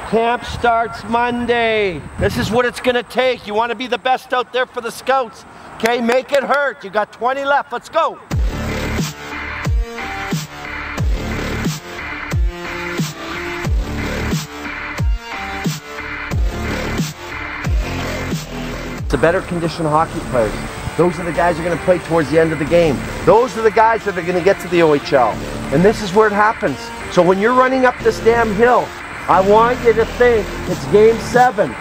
Camp starts Monday. This is what it's gonna take. You wanna be the best out there for the Scouts. Okay, make it hurt. You got 20 left, let's go. The better conditioned hockey players. Those are the guys who are gonna play towards the end of the game. Those are the guys that are gonna get to the OHL. And this is where it happens. So when you're running up this damn hill, I want you to think it's game 7.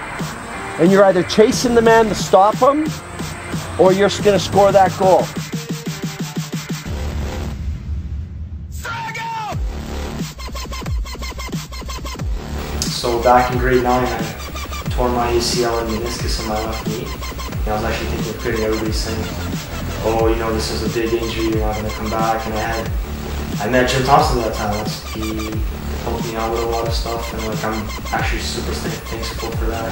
And you're either chasing the man to stop him, or you're just gonna score that goal. So back in grade 9, I tore my ACL and meniscus in my left knee. And I was actually thinking of quitting. Everybody's saying, oh, you know, this is a big injury, you're not gonna come back. And I met Jim Thomson at that time. He helped me out with a lot of stuff, and like I'm actually super thankful for that.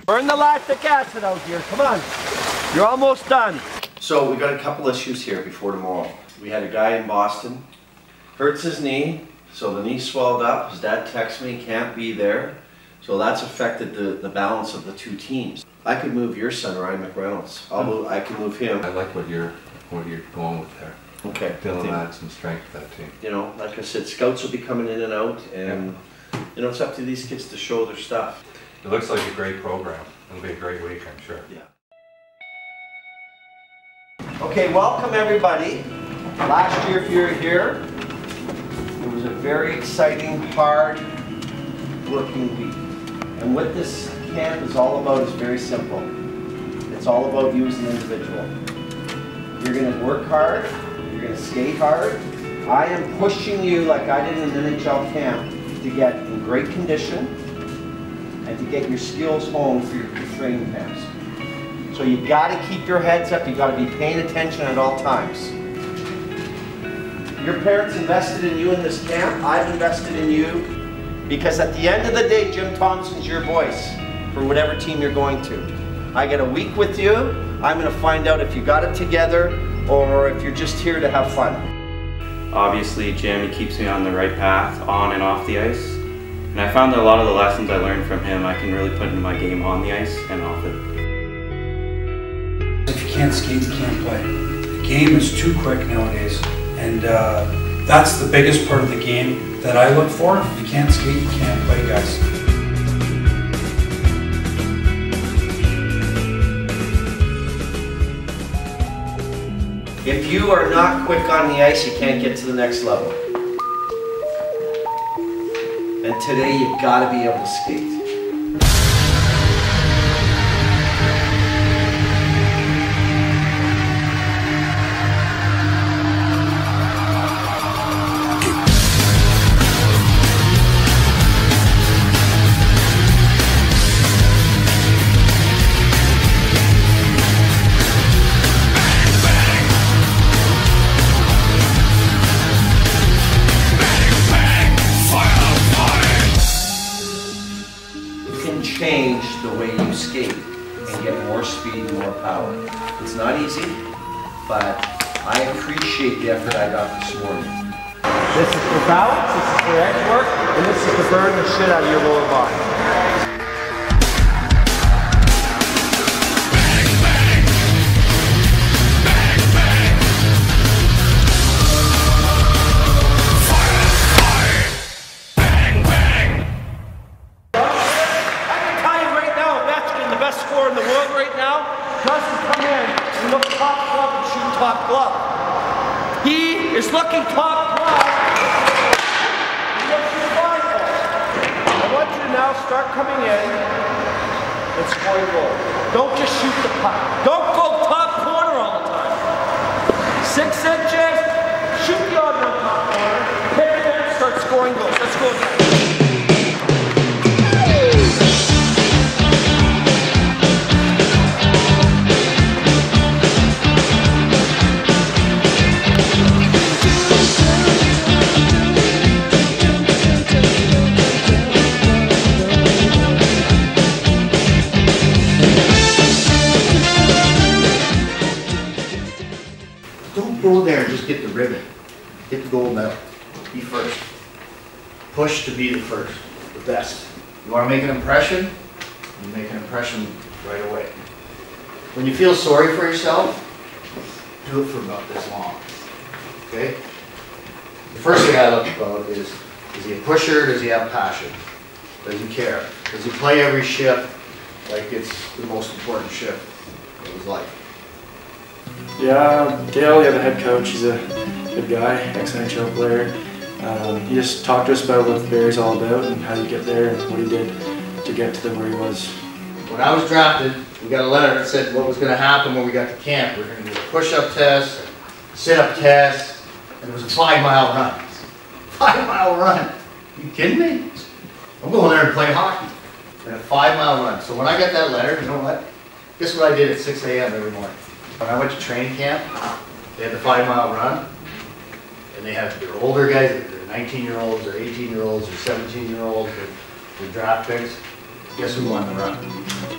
Burn the lactic acid out here, come on. You're almost done. So we got a couple issues here before tomorrow. We had a guy in Boston, hurts his knee, so the knee swelled up. His dad texted me, can't be there. So that's affected the balance of the two teams. I could move your son, Ryan McReynolds. I can move him. I like what you're going with there. Okay. Dylan adds some strength to that team. You know, like I said, Scouts will be coming in and out, and you know, it's up to these kids to show their stuff. It looks like a great program. It'll be a great week, I'm sure. Yeah. Okay, welcome everybody. Last year, if you were here, it was a very exciting, hard working week. And what this camp is all about is very simple. It's all about you as an individual. You're gonna work hard, you're gonna skate hard. I am pushing you like I did in an NHL camp to get in great condition and to get your skills home for your training camps. So you gotta keep your heads up, you gotta be paying attention at all times. Your parents invested in you in this camp, I've invested in you, because at the end of the day, Jim Thomson's your voice for whatever team you're going to. I get a week with you, I'm gonna find out if you got it together or if you're just here to have fun. Obviously, Jim, he keeps me on the right path, on and off the ice. And I found that a lot of the lessons I learned from him, I can really put into my game on the ice and off it. If you can't skate, you can't play. The game is too quick nowadays, and that's the biggest part of the game that I look for. If you can't skate, you can't play, guys. If you are not quick on the ice, you can't get to the next level. And today, you've got to be able to skate. Change the way you skate and get more speed and more power. It's not easy, but I appreciate the effort I got this morning. This is for balance, this is for edge work, and this is to burn the shit out of your lower body. In the world right now doesn't come in and look top glove and shoot top glove. He is looking top glove. I want you to now start coming in and scoring goals. Don't just shoot the puck. Don't go top corner all the time. 6 inches, shoot the other top corner, hit it in, start scoring goals. Let's go again. Don't go there and just get the ribbon. Get the gold medal. Be first. Push to be the first. best. You want to make an impression? You make an impression right away. When you feel sorry for yourself, do it for about this long. Okay? The first thing I look about is he a pusher? Does he have passion? Does he care? Does he play every shift like it's the most important shift of his life? Yeah, Dale, the head coach, he's a good guy, ex-NHL player. He just talked to us about what the Barrie's all about and how you get there and what he did to get to where he was. When I was drafted, we got a letter that said what was going to happen when we got to camp. We were going to do a push-up test, sit-up test, and it was a 5-mile run. 5-mile run? Are you kidding me? I'm going there and play hockey. And a 5-mile run. So when I got that letter, you know what? Guess what I did at 6 a.m. every morning? When I went to training camp, they had the 5-mile run, and they had their older guys, their 19-year-olds, or 18-year-olds, or 17-year-olds, their draft picks. Guess who won the run?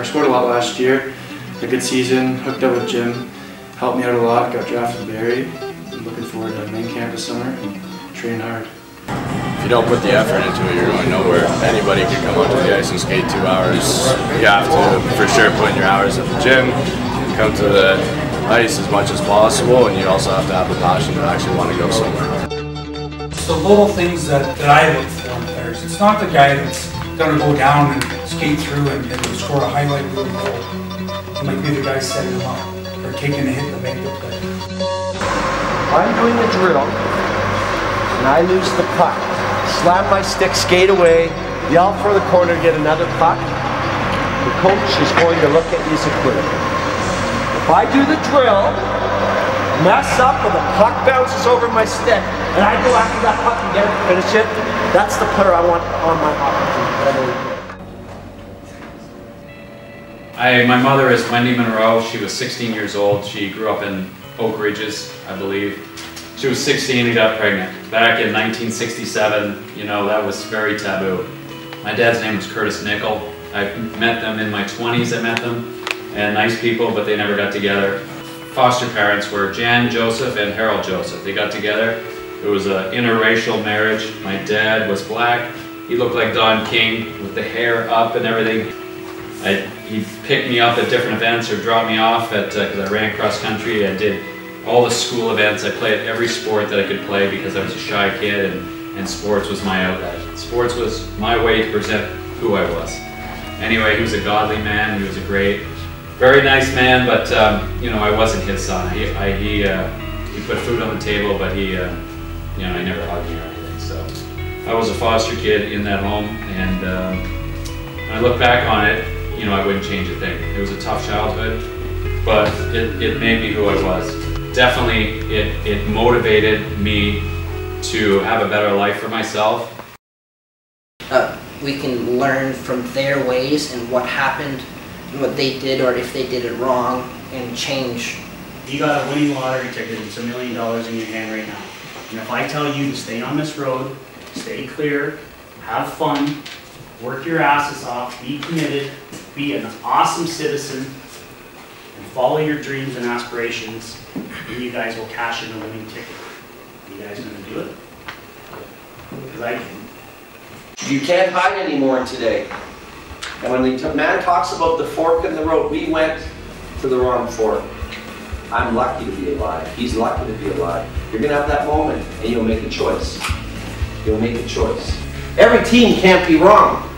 I scored a lot last year. A good season, hooked up with Jim, helped me out a lot, got drafted to Barrie. I'm looking forward to main camp this summer and training hard. If you don't put the effort into it, you're going nowhere. Anybody can come onto the ice and skate 2 hours. You have to, for sure, put in your hours at the gym, come to the ice as much as possible, and you also have to have the passion to actually want to go somewhere. It's the little things that I look for in players. It's not the guy that's going to go down and skate through and score a highlight reel goal. It might be the guy setting them up or taking a hit to make the play. I'm doing a drill, and I lose the puck. Slam my stick, skate away, yell for the corner, get another puck. The coach is going to look at you as a quitter. If I do the drill, mess up, and the puck bounces over my stick, and I go after that puck and get it, finish it, that's the player I want on my hockey team. My mother is Wendy Monroe. She was 16 years old. She grew up in Oak Ridges, I believe. She was 16 and got pregnant. Back in 1967, you know, that was very taboo. My dad's name was Curtis Nickel. I met them in my 20s, I met them. And nice people, but they never got together. Foster parents were Jan Joseph and Harold Joseph. They got together. It was an interracial marriage. My dad was black. He looked like Don King with the hair up and everything. He'd pick me up at different events or drop me off at, because I ran cross country. I did all the school events. I played every sport that I could play because I was a shy kid, and sports was my outlet. Sports was my way to present who I was. Anyway, he was a godly man. He was a great, very nice man, but you know, I wasn't his son. He put food on the table, but he, you know, he never hugged me or anything. So I was a foster kid in that home, and when I look back on it, you know, I wouldn't change a thing. It was a tough childhood, but it made me who I was. Definitely, it motivated me to have a better life for myself. We can learn from their ways and what happened and what they did, or if they did it wrong, and change. You got a winning lottery ticket, it's $1 million in your hand right now. And if I tell you to stay on this road, stay clear, have fun, work your asses off, be committed, be an awesome citizen, and follow your dreams and aspirations, and you guys will cash in a winning ticket. Are you guys gonna do it? Because I can. You can't hide anymore today. And when the man talks about the fork in the road, we went to the wrong fork. I'm lucky to be alive. He's lucky to be alive. You're gonna have that moment, and you'll make a choice. You'll make a choice. Every team can't be wrong.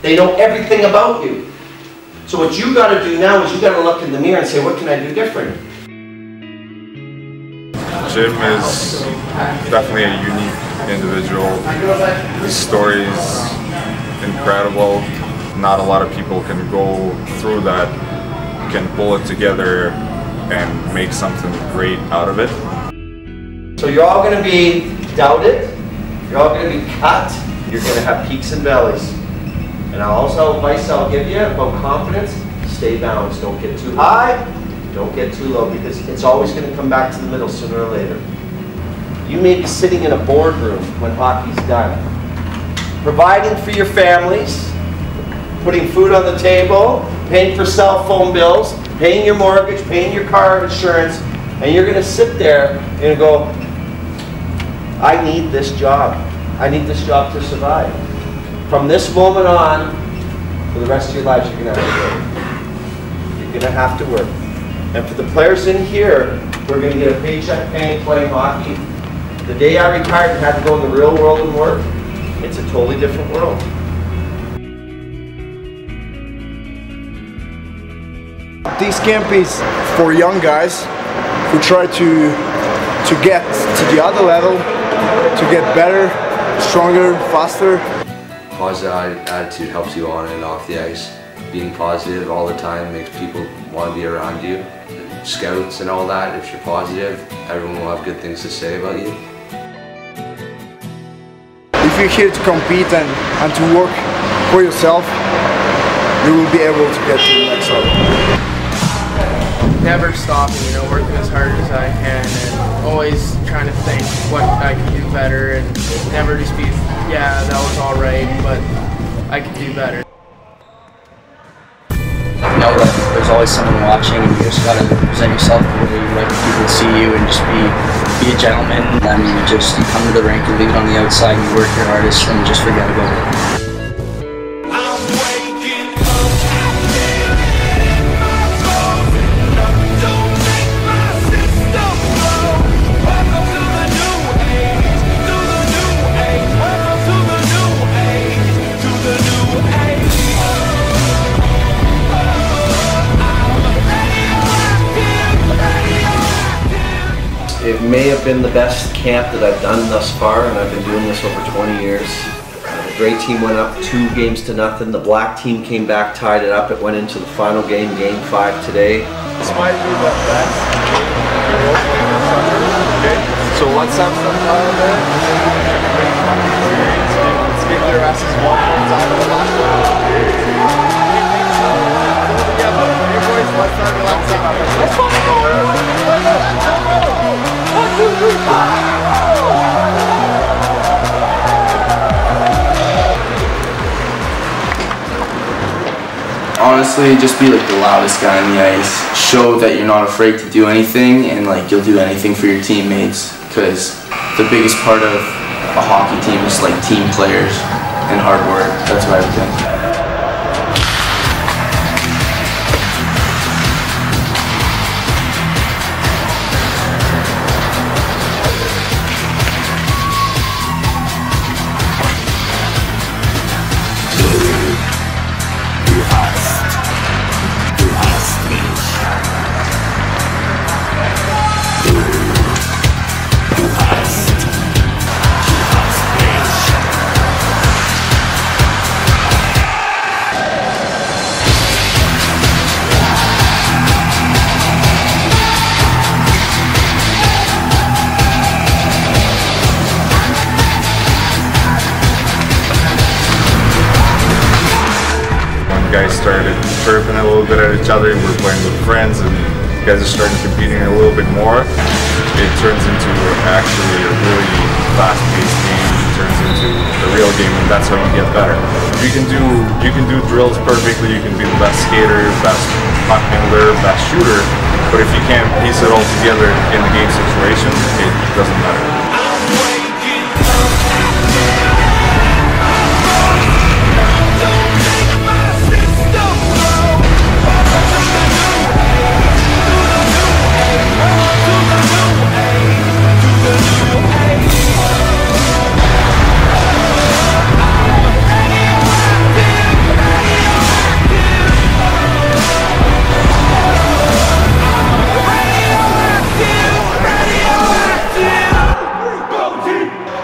They know everything about you. So what you gotta do now is you gotta look in the mirror and say, what can I do different? Jim is definitely a unique individual. His story is incredible. Not a lot of people can go through that, can pull it together and make something great out of it. So you're all gonna be doubted, you're all gonna be cut, you're gonna have peaks and valleys. And also advice I'll give you about confidence, stay balanced. Don't get too high, don't get too low, because it's always going to come back to the middle sooner or later. You may be sitting in a boardroom when hockey's done, providing for your families, putting food on the table, paying for cell phone bills, paying your mortgage, paying your car insurance, and you're going to sit there and go, I need this job. I need this job to survive. From this moment on, for the rest of your lives, you're going to have to work. You're going to have to work. And for the players in here, we're going to get a paycheck playing hockey. The day I retired and had to go in the real world and work, it's a totally different world. This camp is for young guys who try to get to the other level, to get better, stronger, faster. Positive attitude helps you on and off the ice. Being positive all the time makes people want to be around you. Scouts and all that, if you're positive, everyone will have good things to say about you. If you're here to compete and to work for yourself, you will be able to get to the next level. Never stopping, working as hard as I can and always trying to think what I can do better and never just be, yeah, that was all right, but I could do better. Know that there's always someone watching and you just gotta present yourself the way you like people to see you and just be a gentleman. I mean, you come to the rink and leave it on the outside and you work your hardest and just forget about it. It may have been the best camp that I've done thus far, and I've been doing this over 20 years. The gray team went up 2-0. The black team came back, tied it up. It went into the final game, Game 5 today. This might be the best game. Okay, so let's have some fun with it. Let's give their asses one more time for the last one. Together, hey boys, let's have your last time. Let's go! Honestly, just be like the loudest guy on the ice. Show that you're not afraid to do anything and like you'll do anything for your teammates, because the biggest part of a hockey team is like team players and hard work. That's what I would think. Guys started chirping a little bit at each other, we're playing with friends, and guys are starting competing a little bit more. It turns into actually a really fast-paced game. It turns into a real game, and that's how you get better. You can do drills perfectly. You can be the best skater, best puck handler, best shooter, but if you can't piece it all together in the game situation, it doesn't matter.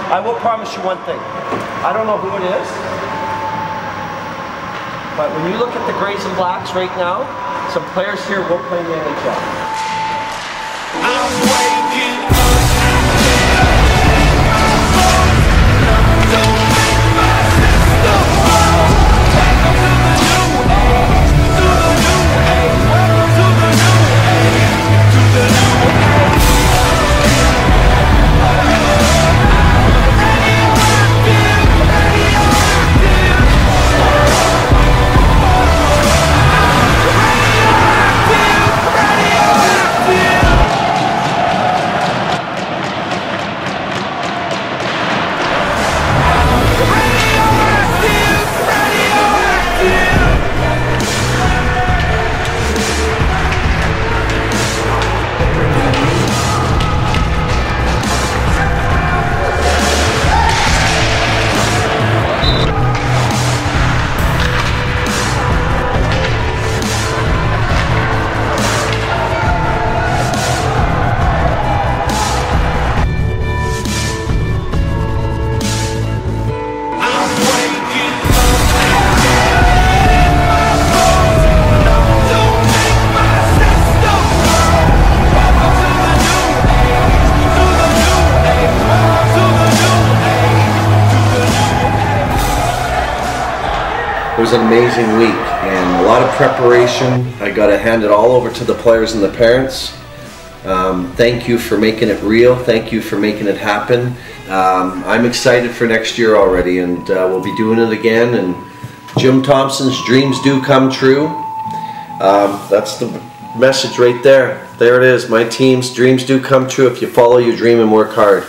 I will promise you one thing. I don't know who it is, but when you look at the Grays and Blacks right now, some players here won't play in the NHL. was an amazing week and a lot of preparation. I got to hand it all over to the players and the parents. Thank you for making it real. Thank you for making it happen. I'm excited for next year already, and we'll be doing it again. And Jim Thomson's dreams do come true. That's the message right there. There it is. My team's dreams do come true if you follow your dream and work hard.